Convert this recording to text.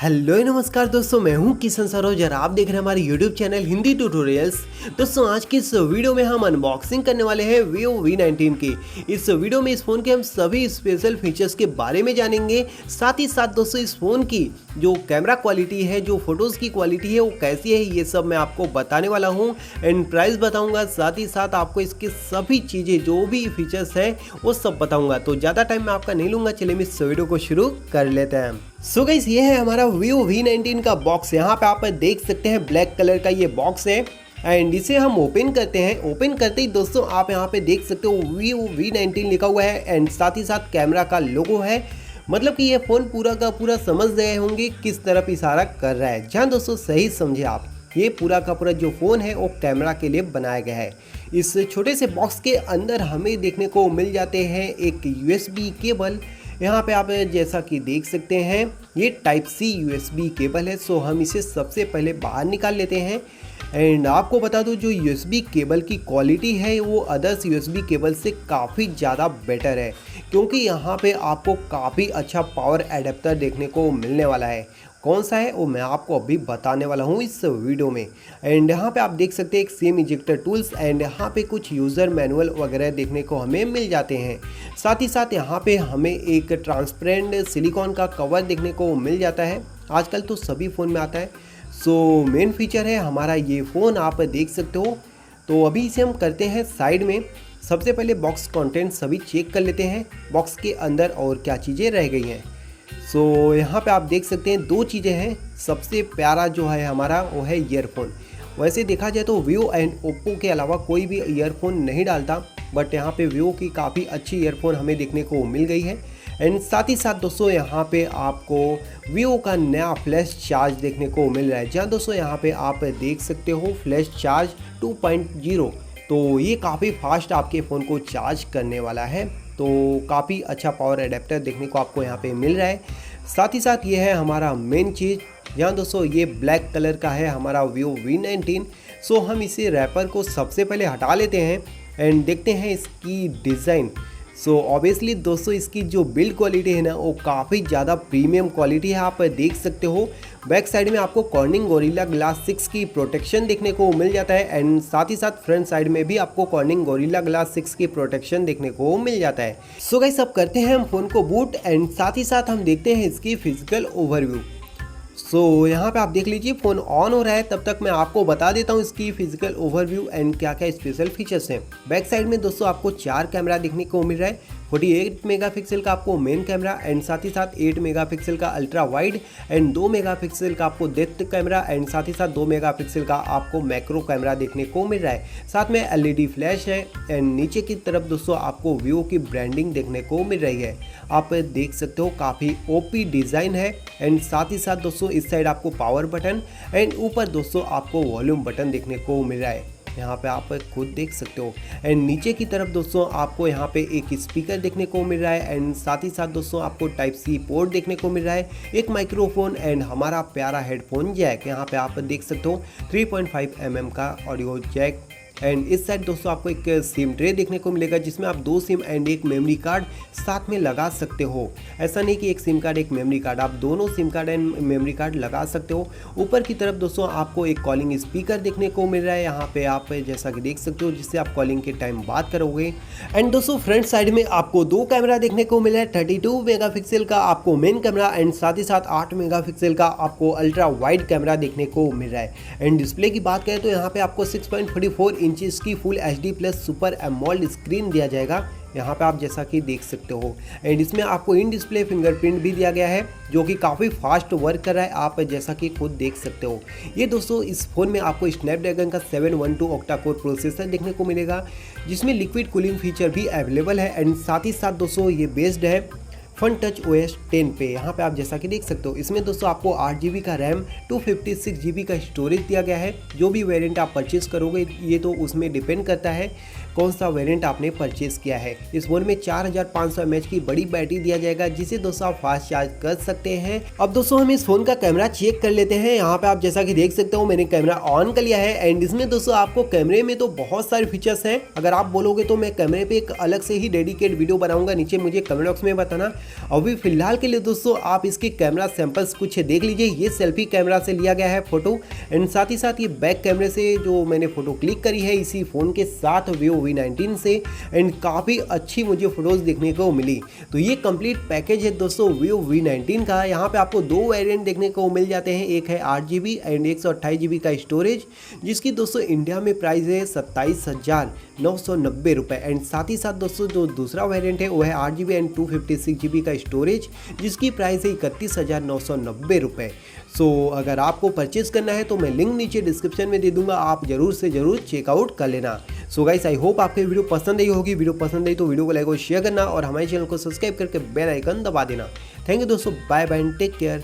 Hello नमस्कार दोस्तों, मैं हूं किशन सरोज और आप देख रहे हैं हमारे यूट्यूब चैनल हिंदी ट्यूटोरियल्स। दोस्तों आज की इस वीडियो में हम अनबॉक्सिंग करने वाले हैं Vivo V19 की। इस वीडियो में इस फ़ोन के हम सभी स्पेशल फीचर्स के बारे में जानेंगे। साथ ही साथ दोस्तों इस फ़ोन की जो कैमरा क्वालिटी है, जो फोटोज़ की क्वालिटी है वो कैसी है, ये सब मैं आपको बताने वाला हूँ एंड प्राइस बताऊँगा। साथ ही साथ आपको इसके सभी चीज़ें जो भी फीचर्स हैं वो सब बताऊँगा। तो ज़्यादा टाइम मैं आपका नहीं लूँगा, चलिए हम इस वीडियो को शुरू कर लेते हैं। सो गाइस, ये है हमारा Vivo V19 का बॉक्स। यहाँ पे आप देख सकते हैं ब्लैक कलर का ये बॉक्स है एंड इसे हम ओपन करते हैं। ओपन करते ही दोस्तों आप यहाँ पे देख सकते हो Vivo V19 लिखा हुआ है एंड साथ ही साथ कैमरा का लोगो है। मतलब कि ये फ़ोन पूरा का पूरा समझ गए होंगे किस तरफ इशारा कर रहा है। जहाँ दोस्तों सही समझे आप, ये पूरा का पूरा जो फ़ोन है वो कैमरा के लिए बनाया गया है। इस छोटे से बॉक्स के अंदर हमें देखने को मिल जाते हैं एक USB केबल। यहाँ पे आप जैसा कि देख सकते हैं ये टाइप सी USB केबल है। सो हम इसे सबसे पहले बाहर निकाल लेते हैं एंड आपको बता दूं जो USB केबल की क्वालिटी है वो अदर्स USB केबल से काफ़ी ज़्यादा बेटर है, क्योंकि यहाँ पे आपको काफ़ी अच्छा पावर एडेप्टर देखने को मिलने वाला है। कौन सा है वो मैं आपको अभी बताने वाला हूँ इस वीडियो में। एंड यहाँ पे आप देख सकते हैं एक सेम इजेक्टर टूल्स एंड यहाँ पे कुछ यूज़र मैनुअल वगैरह देखने को हमें मिल जाते हैं। साथ ही साथ यहाँ पे हमें एक ट्रांसपेरेंट सिलिकॉन का कवर देखने को मिल जाता है। आजकल तो सभी फ़ोन में आता है। सो मेन फीचर है हमारा ये फ़ोन, आप देख सकते हो। तो अभी इसे हम करते हैं साइड में। सबसे पहले बॉक्स कंटेंट सभी चेक कर लेते हैं, बॉक्स के अंदर और क्या चीज़ें रह गई हैं। सो यहाँ पे आप देख सकते हैं दो चीज़ें हैं। सबसे प्यारा जो है हमारा वो है ईयरफोन। वैसे देखा जाए तो Vivo एंड Oppo के अलावा कोई भी ईयरफोन नहीं डालता, बट यहाँ पे Vivo की काफ़ी अच्छी ईयरफोन हमें देखने को मिल गई है। एंड साथ ही साथ दोस्तों यहाँ पे आपको Vivo का नया फ्लैश चार्ज देखने को मिल रहा है। जहाँ दोस्तों यहाँ पे आप देख सकते हो फ्लैश चार्ज 2.0। तो ये काफ़ी फास्ट आपके फ़ोन को चार्ज करने वाला है। तो काफ़ी अच्छा पावर एडेप्टर देखने को आपको यहाँ पे मिल रहा है। साथ ही साथ ये है हमारा मेन चीज़। यहाँ दोस्तों ये ब्लैक कलर का है हमारा Vivo V19। सो हम इसे रैपर को सबसे पहले हटा लेते हैं एंड देखते हैं इसकी डिज़ाइन। सो ऑब्वियसली दोस्तों इसकी जो बिल्ड क्वालिटी है ना वो काफ़ी ज़्यादा प्रीमियम क्वालिटी है। आप देख सकते हो बैक साइड में आपको कॉर्निंग गोरिल्ला ग्लास 6 की प्रोटेक्शन देखने को मिल जाता है एंड साथ ही साथ फ्रंट साइड में भी आपको कॉर्निंग गोरिल्ला ग्लास 6 की प्रोटेक्शन देखने को मिल जाता है। सो गाइस अब करते हैं हम फ़ोन को बूट एंड साथ ही साथ हम देखते हैं इसकी फिजिकल ओवरव्यू। सो यहाँ पे आप देख लीजिए फ़ोन ऑन हो रहा है, तब तक मैं आपको बता देता हूँ इसकी फिजिकल ओवरव्यू एंड क्या क्या स्पेशल फीचर्स हैं। बैक साइड में दोस्तों आपको 4 कैमरा देखने को मिल रहा है। 48 मेगापिक्सल का आपको मेन कैमरा एंड साथ ही साथ 8 मेगापिक्सल का अल्ट्रा वाइड एंड 2 मेगापिक्सल का आपको डेप्थ कैमरा एंड साथ ही साथ 2 मेगापिक्सल का आपको मैक्रो कैमरा देखने को मिल रहा है। साथ में LED फ्लैश है एंड नीचे की तरफ दोस्तों आपको Vivo की ब्रांडिंग देखने को मिल रही है। आप देख सकते हो काफ़ी OP डिज़ाइन है एंड साथ ही साथ दोस्तों इस साइड आपको पावर बटन एंड ऊपर दोस्तों आपको वॉल्यूम बटन देखने को मिल रहा है। यहाँ पे आप खुद देख सकते हो एंड नीचे की तरफ दोस्तों आपको यहाँ पे एक स्पीकर देखने को मिल रहा है एंड साथ ही साथ दोस्तों आपको टाइप सी पोर्ट देखने को मिल रहा है, एक माइक्रोफोन एंड हमारा प्यारा हेडफोन जैक। यहाँ पे आप देख सकते हो 3.5 mm का ऑडियो जैक एंड इस साइड दोस्तों आपको एक सिम ट्रे देखने को मिलेगा जिसमें आप 2 सिम एंड एक मेमोरी कार्ड साथ में लगा सकते हो। ऐसा नहीं कि एक सिम कार्ड एक मेमोरी कार्ड, आप दोनों SIM card and memory card लगा सकते हो। ऊपर की तरफ दोस्तों आपको एक कॉलिंग स्पीकर देखने को मिल रहा है, यहाँ पे आप जैसा कि देख सकते हो, जिससे आप कॉलिंग के टाइम बात करोगे। एंड दोस्तों फ्रंट साइड में आपको 2 कैमरा देखने को मिल रहा है। 32 मेगापिक्सल का आपको मेन कैमरा एंड साथ ही साथ 8 मेगापिक्सल का आपको अल्ट्रा वाइड कैमरा देखने को मिल रहा है। एंड डिस्प्ले की बात करें तो यहाँ पे आपको 6.44 इंचेस की full HD plus super AMOLED screen दिया जाएगा, यहाँ पे आप जैसा कि देख सकते हो। एंड इसमें आपको इन डिस्प्ले फिंगरप्रिंट भी दिया गया है जो कि काफ़ी फास्ट वर्क कर रहा है, आप जैसा कि खुद देख सकते हो। ये दोस्तों इस फ़ोन में आपको स्नैपड्रैगन का 712 ऑक्टा कोर प्रोसेसर देखने को मिलेगा, जिसमें लिक्विड कूलिंग फीचर भी अवेलेबल है एंड साथ ही साथ दोस्तों ये बेस्ड है फन टच OS 10 पे। यहाँ पे आप जैसा कि देख सकते हो इसमें दोस्तों आपको 8 GB का रैम 256 GB का स्टोरेज दिया गया है। जो भी वेरिएंट आप परचेज करोगे ये तो उसमें डिपेंड करता है, कौन सा वेरिएंट आपने परचेज किया है। इस फोन में 4500 mAh की बड़ी बैटरी दिया जाएगा जिसे दोस्तों आप फास्ट चार्ज कर सकते हैं। अब दोस्तों हम इस फोन का कैमरा चेक कर लेते हैं। यहाँ पे आप जैसा कि देख सकते हो मैंने कैमरा ऑन कर लिया है एंड इसमें दोस्तों आपको कैमरे में तो बहुत सारे फीचर्स हैं। अगर आप बोलोगे तो मैं कैमरे पे एक अलग से ही डेडिकेट वीडियो बनाऊंगा, नीचे मुझे कमेंट बॉक्स में बताना। अभी फिलहाल के लिए दोस्तों आप इसके कैमरा सैंपल्स कुछ देख लीजिए। ये सेल्फी कैमरा से लिया गया है फोटो एंड साथ ही साथ ये बैक कैमरे से जो मैंने फोटो क्लिक करी है इसी फोन के साथ Vivo V19 से एंड काफ़ी अच्छी मुझे फोटोज देखने को मिली। तो ये कंप्लीट पैकेज है दोस्तों Vivo V19 का। यहाँ पे आपको दो वेरिएंट देखने को मिल जाते हैं, एक है 8GB एंड 128GB का स्टोरेज, जिसकी दोस्तों इंडिया में प्राइस है 27,990 रुपये एंड साथ ही साथ दोस्तों जो दूसरा वेरिएंट है वो है 8GB एंड 256GB का स्टोरेज, जिसकी प्राइस है 31,990 रुपये। सो अगर आपको परचेज करना है तो मैं लिंक नीचे डिस्क्रिप्शन में दे दूंगा, आप जरूर से जरूर चेकआउट कर लेना। सो गाइस आई होप आपको वीडियो पसंद आई होगी। वीडियो पसंद आई तो वीडियो को लाइक और शेयर करना और हमारे चैनल को सब्सक्राइब करके बेल आइकन दबा देना। थैंक यू दोस्तों, bye bye and take care.